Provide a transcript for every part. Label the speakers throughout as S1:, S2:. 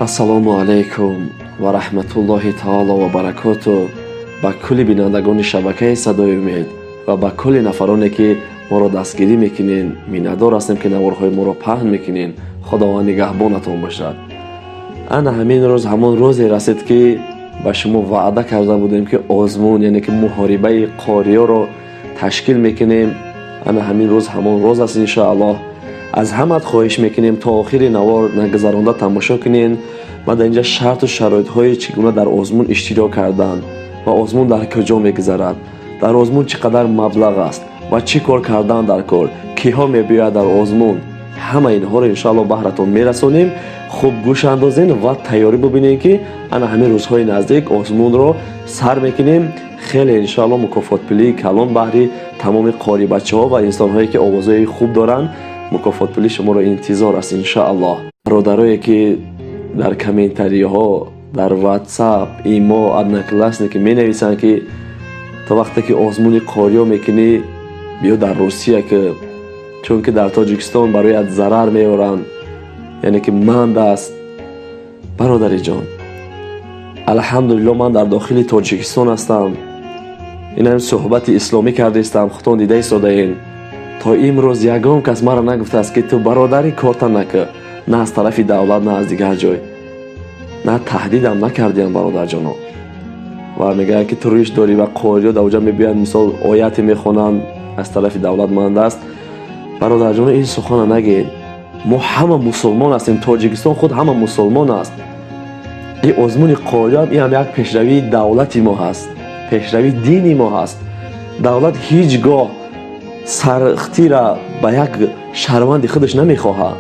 S1: ассалому алайкум ва раҳматуллоҳи таоло ва баракоту ба кулли бинандагони шабакаи садои умед ва ба кулли нафароне ки моро дастгирӣ мекунен. Миннатдор ҳастем ки наворҳои моро паҳн мекунен. Худованд нигаҳбонатон бошад. ана ҳамин рӯз ҳамон рӯзе расид ки ба шумо ваъда карда будем ки озмун, яъне ки муҳорибаи қориёро ташкил мекунем. ана ҳамин рӯз ҳамон рӯз аст иншоаллоҳ. аз ҳамат хоҳиш мекунем то охири навор нагузаронда тамошо кунен. ва дар инҷа шарту шароитҳои чӣ гуна дар озмун иштирок кардан ва озмун дар куҷо мегузарад, дар озмун чӣ қадар маблағ аст ва чӣ кор кардан дар кор, киҳо мебиёяд дар озмун, ҳама инҳоро иншоаллоҳ баҳратон мерасонем. хуб гӯш андозен ва тайёрӣ бубинем ки ана ҳамин рӯзҳои наздик озмунро сар мекунем. хеле иншоаллоҳ мукофотпулии калон баҳри тамоми қорибачаҳо ва инсонҳое ки овозҳои хуб доранд, мукофотпулии шуморо интизор аст иншоаллоҳ. бародарое ки дар комментариҳо дар ватсап, имо, одноклассники менависанд ки то вақте ки озмуни қориё мекунӣ биё дар Русия, ки чунки дар Тоҷикистон барояд зарар меоранд, яъне ки манд аст. бародари ҷон, алҳамдулиллоҳ ман дар дохили Тоҷикистон ҳастам. инам суҳбати исломӣ кардистам, худтон дида истодаен. то имрӯз ягон кас мара нагуфтааст ки ту бародарӣ корта накӣ, на аз тарафи давлат, на аз дигар ҷой. на таҳдидам накардиям бародарҷоно. ва мегӯянд ки туриш дорӣ ва қориё дар оҷа мебиёянд, мисол ояте мехонанд аз тарафи давлат манд аст. бародарҷоно ин сухана нагед. мо ҳама мусулмон ҳастем, Тоҷикистон худ ҳама мусулмон аст. ин озмуни қориё ин ҳам як пешравии давлати мо ҳаст, пешравии дини мо ҳаст. давлат ҳеҷ гоҳ сархтира ба як шаҳрванди худаш намехоҳад.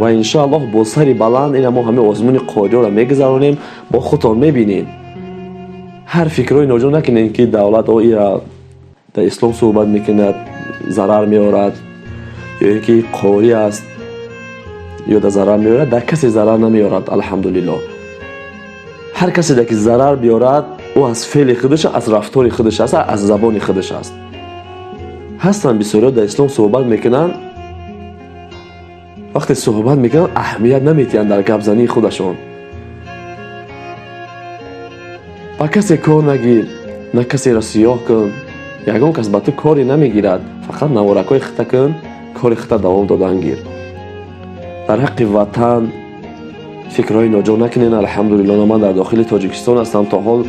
S1: ва иншоаллоҳ бо сари баланд ина мо ҳамин озмуни қориёро мегузаронем. бо худтон мебинед. ҳар фикрҳои ноҷо накунед ки давлат ира дар ислом суҳбат мекунад, зарар меорад, ё ки қори аст ё дар зарар меорад. дар касе зарар намеорад, алҳамдулиллоҳ. ҳар касе дар ки зарар биёрад, ӯ аз феъли худаш, аз рафтори худаш аст, аз забони худаш аст. ҳастанд бисёриҳо дар ислом суҳбат мекунанд, вақте суҳбат мекунанд аҳамият наметиҳанд дар гапзании худашон. ба касе кор нагир, на касеро сиёҳ кун. ягон кас ба ту коре намегирад. фақат наворакҳои хита кун, кори хита давом додан гир. дар ҳаққи ватан фикрҳои ноҷо накунед. алҳамдулиллоҳ ман дар дохили Тоҷикистон ҳастам. то ҳол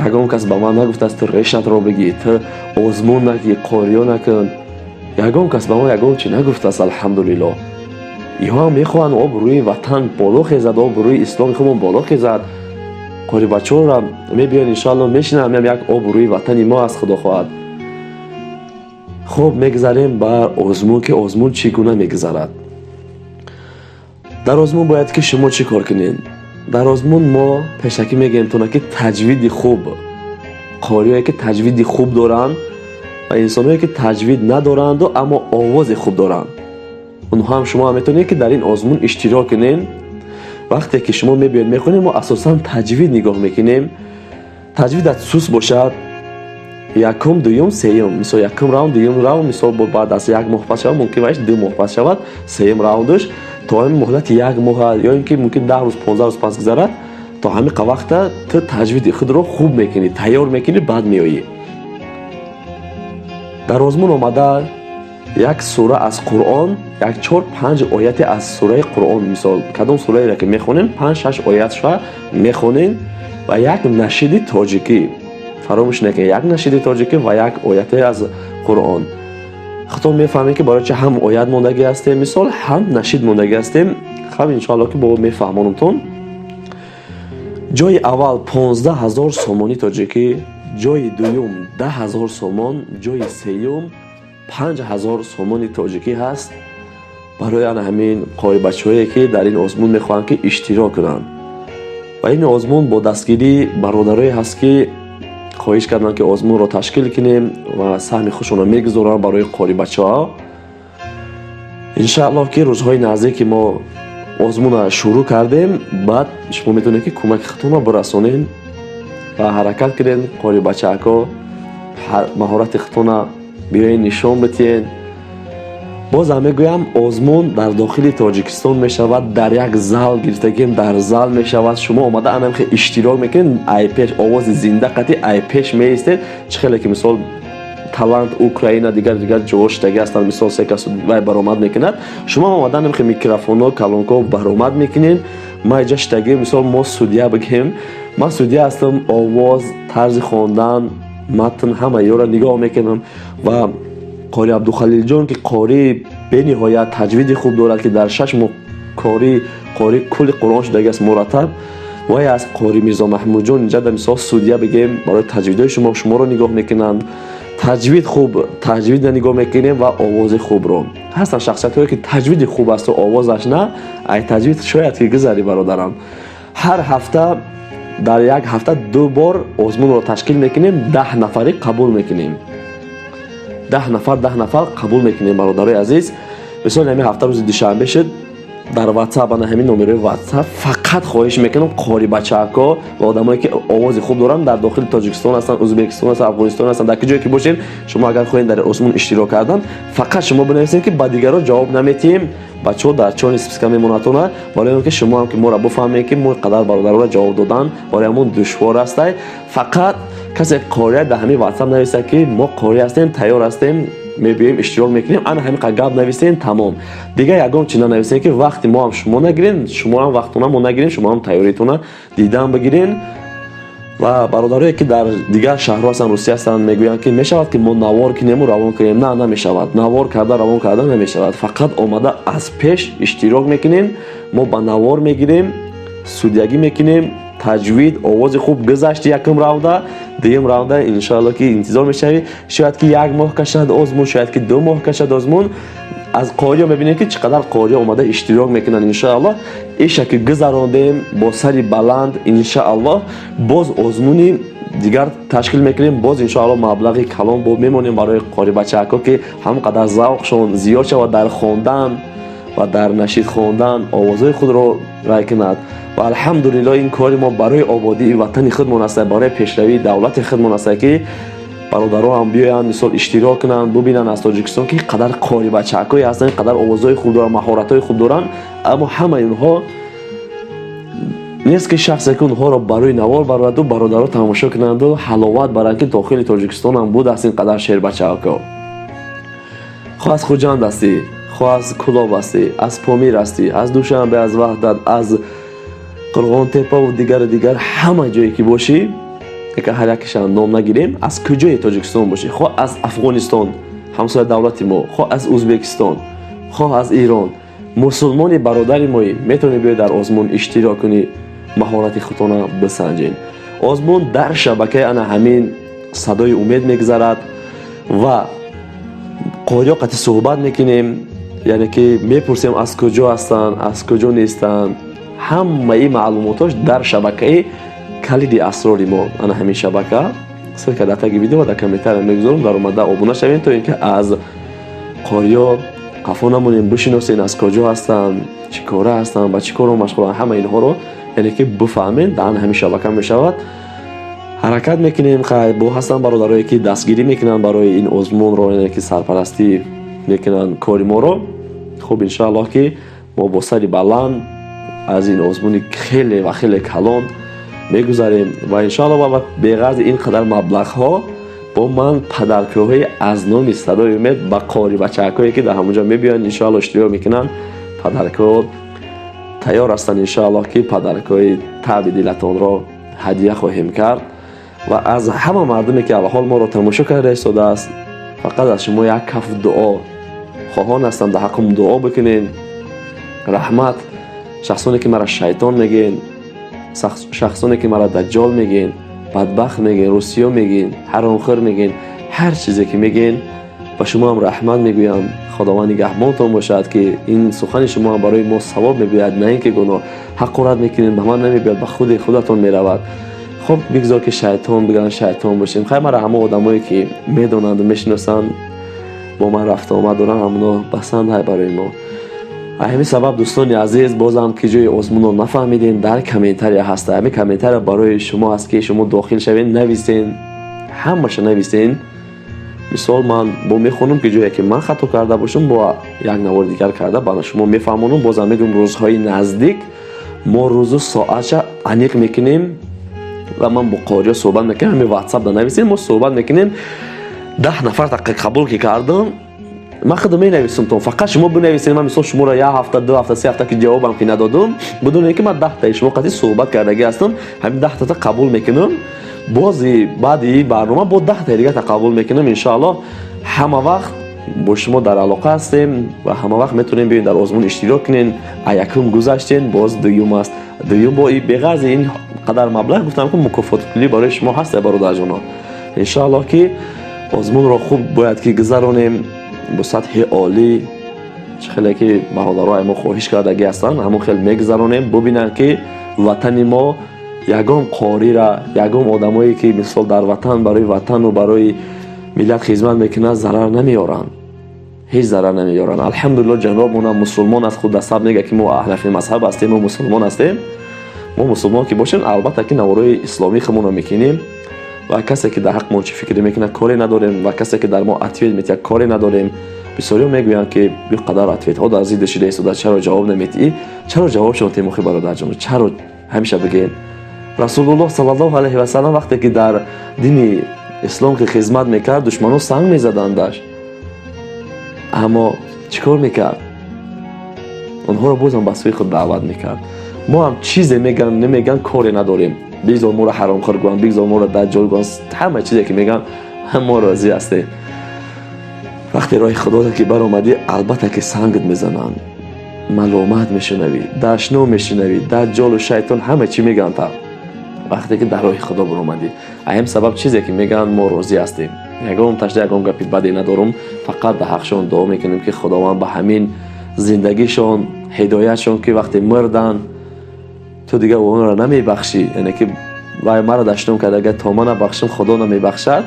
S1: ягон кас ба ман нагуфтааст ту решатро бигир, ту озмун нагир, қориё накун. ягон кас ба ман ягон чӣ нагуфтааст, алҳамдулиллоҳ. иҳо мехоҳанд обрӯи ватан боло хезад, обрӯи исломи худмон боло хезад. қорибачаҳоро мебиён иншоаллоҳ мешинам, як обрӯи ватани мо аст, худо хоҳад. хуб, мегузарем ба озмун ки озмун чӣ гуна мегузарад. дар озмун бояд ки шумо чӣ кор кунед. дар озмун мо пешакӣ мегӯем тона ки таҷвиди хуб, қориёе ки таҷвиди хуб доранд ва инсонҳое ки таҷвид надоранду аммо овози хуб доранд, онҳо ҳам шумо ҳам метавонед ки дар ин озмун иштирок кунед. вақте ки шумо мебиёед мехонед, мо асосан таҷвид нигоҳ мекунем. таҷвидат сус бошад, якум, дуюм, сеюм. мисол якум раунд, дуюм раунд, мисол баъд аз як моҳ пас шавад, мумкин аст 2 моҳ пас шавад, сеюм раундаш то ҳамин муҳлати як моҳ ё ин ки мумкин 10 рӯз 15 рӯз пас гузарад, то ҳамин вақта ту таҷвиди худро хуб мекунӣ, тайёр мекунӣ, баъд меоӣ. дар озмун омада як сура аз Қуръон, як 4-5 ояте аз сураи Қуръон, мисол кадом сураеро ки мехонем 5-6 оятша мехонем ва як нашиди тоҷикӣ. фаромӯш накунед, як нашиди тоҷикӣ ва як ояте аз Қуръон. худтон мефаҳмед ки барои чӣ ҳам оят мондагӣ ҳастем, мисол ҳам нашид мондагӣ ҳастем. хаб иншоаллоҳ ки бо мефаҳмонамтон. ҷои аввал 15000 сомони тоҷикӣ, ҷои дуюм 10000 сомон, ҷои сеюм 5000 сомони тоҷикӣ ҳаст барои ана ҳамин қорибачаҳое ки дар ин озмун мехоҳанд ки иштирок кунанд. ва ин озмун бо дастгирии бародарое ҳаст ки хоҳиш карданд ки озмунро ташкил кунем ва саҳми худшонро мегузоранд барои қорибачаҳо. иншоаллоҳ ки рӯзҳои наздики мо озмуна шурӯъ кардем. баъд шумо метавонед ки кӯмаки худтонро бирасонед ва ҳаракат кунед. қорибачаҳо маҳорати худтонро биёед нишон битиҳед باز هم میگویم آزمون در داخل تاجیکستان میشود، در یک زال گرفتگیم در زال میشود. شما اومده انم که اشتراک میکنین، ای پیش آواز زنده قطعی ای پیش میایستید. چه خیلی که مثال تالانت اوکراین دیگر جوش تگی هستند، مثال سه کس وای برآمد میکند، شما اومده انم که میکروفون ها کلانکا برآمد میکنین. ما اینجا شتگی مثال ما سودیا بگیم، ما سودیا هستم، آواز، طرز خواندن، متن همه یا را نگاه میکنم. و قاری عبدالخلیل جان که قاری به نهایت تجوید خوب دارد که در 6 ماه قاری کل قرآن شده است مرتب. و از قاری میرزا محمود جان اینجا در مثال سودیا بگیم برای تجویدهای شما رو نگاه میکنند. تجوید خوب، تجوید نگاه میکنیم و آواز خوب رو هستن شخصیت هایی که تجوید خوب است و آوازش نه. ای تجوید شاید که گذاری برادرم. هر هفته در یک هفته 2 بار آزمون رو تشکیل میکنیم، 10 نفری قبول میکنیم. 10 نفر قبول میکنیم برادرای عزیز. مثلا همین هفته روز دوشنبه شد در واتساپ، انا همین نمره واتساپ فقط خواهش میکنم قاری بچه‌ها و آدمایی که آواز خوب دارن در داخل تاجیکستان هستن، ازبکستان هستن، افغانستان هستن، در جایی که باشین، شما اگر خواهید در آزمون اشتراک کردن فقط شما بنویسید که با دیگران جواب نمیتیم، بچه‌ها در چون اسپیسکا میموناتونه، برای اینکه شما هم که ما را بفهمید که ما قدر برادران را جواب دادن برای همون دشوار است. فقط کسی قاری در همین واتساپ نویسه که ما قاری هستیم، تیار هستیم، میبینیم اشتراک میکنیم، انا همین قگاب نویسین، تمام. دیگه یگام چینا نویسین که وقتی ما هم شما نگیرین، شما هم وقتونه ما نگیرین، شما هم تیاریتونه دیدن بگیرین. و برادرایی که در دیگر شهرها هستن، روسیه هستن، میگویند که میشود که ما نوار کنیم و روان کنیم. نه نمیشود، نوار کرده روان کرده نمیشود. فقط آمده از پیش اشتراک میکنین، ما با نوار میگیریم، سودیگی میکنیم، تجوید، آواز خوب گذشت یکم راونده، دوم راونده انشالله که انتظار میشوی. شاید که 1 ماه کشد آزمون، شاید که 2 ماه کشد آزمون. از قاری میبینید که چقدر قاری اومده اشتراک میکنن. انشالله این شکل گذراندیم با سری بلند. انشالله باز آزمونی دیگر تشکیل میکنیم، باز انشالله مبلغی کلان با میمونیم برای قاری بچه‌ها که هم قدر ذوقشون زیاد شود در خواندن و در نشید خواندن، آوازهای خود رو رای کند. و الحمدلله این کاری ما برای آبادی وطن خودمون است، برای پیشروی دولت خودمون است که برادرها هم بیاین مثال اشتراک کنن، ببینن از تاجیکستان که قدر قاری بچه‌های هستن، قدر آوازهای خوب دارن، مهارت‌های خوب دارن. اما همه اینها نیست که شخصی که اونها رو برای نوار برآورد و برادرها تماشا کنند و حلاوت برند که داخل تاجیکستان هم بود است این قدر شعر بچه‌ها. خواه از خوجند هستی، خواه از کلاب هستی، از پامیر هستی، از دوشنبه، از وحدت، از قرغان تپه و دیگر همه جایی که باشی که هر یکشان نام نگیریم، از کجای تاجیکستان باشی، خواه از افغانستان همسایه دولت ما، خواه از ازبکستان، خواه از ایران، مسلمان برادر مایی، میتونی بیای در آزمون اشتراک کنی، مهارت خودتون بسنجین. آزمون در شبکه انا همین صدای امید میگذرد و قاریا قطع صحبت میکنیم، یعنی که میپرسیم از کجا هستن، از کجا نیستن. همه این معلوماتش در شبکه کلید اسرار ما، انا همین شبکه سر که داتاگی ویدیو در کامنتر میگذارم، در اومده آبونه شوین تا اینکه از قاریا قفا نمونیم، بشناسین از کجا هستن، چی کاره هستن، با چی کار مشغولن، همه اینها رو یعنی که بفهمین. در همین شبکه میشود حرکت میکنیم. با هستن برادرایی که دستگیری میکنن برای این آزمون رو، یعنی که سرپرستی میکنن کاری ما رو. خب انشاءالله که ما با سری بلند از این آزمونی خیلی و خیلی کلان میگذاریم و انشاءالله با بغرض این قدر مبلغ ها با من پدرکوهی از نام صدای امید با قاری بچه‌هایی که در همونجا میبیان انشاءالله اشتراک میکنن، پدرکوه تیار هستن انشاءالله که پدرکوهی تعب دلتان را هدیه خواهیم کرد. و از همه مردمی که الحال ما رو تماشا کرده ایستاده است، فقط از شما یک کف دعا خواهان هستم، در حقم دعا بکنین. رحمت شخصانی که مرا شیطان میگین، شخصانی که مرا دجال میگین، بدبخت میگین، روسیا میگین، حرامخور میگین، هر چیزی که میگین و شما هم رحمت میگویم. خداوند نگهبانتان باشد که این سخن شما برای ما ثواب میبیاد، نه اینکه گناه. حقارت میکنین به من نمیبیاد، به خودتون میرود. خب بگذار که شیطان بگن شیطان باشیم. خیلی مرا همه آدمایی که میدونند و میشناسند با من رفت آمد دارن، همونا پسند های برای ما. همین سبب دوستان عزیز بازم که جای آزمون رو نفهمیدین، در کامنتر هست، همین کامنتر برای شما هست که شما داخل شوین، نویسین، همش نویسین. مثال من با میخونم که جایی که من خطا کرده باشم با یک نوار دیگر کرده برای شما میفهمونم. بازم میگم روزهای نزدیک ما روزو ساعتش انیق میکنیم و من با قاریا صحبت میکنم. همین واتساپ نویسیم ما صحبت میکنیم. 10 نفر تقیق قبول که کردم من خودم می نویسم تو فقط شما بنویسید. من مثلا شما را 1 هفته 2 هفته 3 هفته که جوابم که ندادم بدون اینکه من 10 تا شما قضیه صحبت کردگی هستم همین 10 تا قبول میکنم. بازی بعد این برنامه با 10 تا دیگه قبول میکنم. ان شاء الله همه وقت با شما در علاقه هستیم و همه وقت میتونیم بیاین در آزمون اشتراک کنین. یکم گذاشتین باز دوم است. دوم با این بغض این قدر مبلغ گفتم که مکافات پولی برای شما هست برادر جان. ان شاء الله که آزمون را خوب باید که گذرانیم با سطح عالی. خیلی که برادرای ما خواهش کردگی هستن همون خیلی میگذرانیم ببینن که وطن ما یگام قاری را یگام آدمایی که مثال در وطن برای وطن و برای ملت خدمت میکنن ضرر نمیارن. هیچ ضرر نمیارن. الحمدلله جنابمون مسلمان از خود دست میگه که ما اهل مذهب هستیم و مسلمان هستیم. ما مسلمان که باشیم البته که نوارای اسلامی خودمون رو میکنیم و کسی که در حق ما چه فکری میکنه کاری نداریم و کسی که در ما اطیعت میکنه کاری نداریم. بسیاری میگویند که بی قدر اطیعت ها در زید شده است چرا جواب نمیدی؟ چرا جواب شما تیمخی برادر جان؟ چرا همیشه بگین رسول الله صلی الله علیه و سلم وقتی که در دین اسلام که خدمت میکرد دشمنان سنگ میزدندش اما چیکار میکرد؟ اونها رو بازم به سوی خود دعوت میکرد. ما هم چیزی میگن نمیگن کاری نداریم. بگذار ما رو حرام کار گوان بگذار ما رو دجال گوان همه چیزی که میگن هم ما راضی هستیم. وقتی راه خدا که بر اومدی البته که سنگت میزنن ملامت میشنوی دشنو میشنوی دجال و شیطان همه چی میگن تا وقتی که در راه خدا بر اومدی اهم سبب چیزی که میگن ما راضی هستیم. یگام تشریح یگام گپی بدی ندارم فقط به حقشون دعا میکنیم که خداوند به همین زندگیشون هدایتشون که وقتی مردن تو دیگه اون را نمیبخشی یعنی که وای مرا دشنم کرده اگه تا من نبخشم خدا نمیبخشد.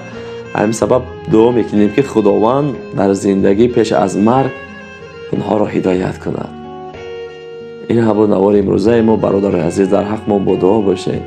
S1: همین سبب دعا میکنیم که خداوند در زندگی پیش از مرگ اونها را هدایت کند. این هم بود نوار امروزه ما برادر عزیز در حق ما با دعا باشین.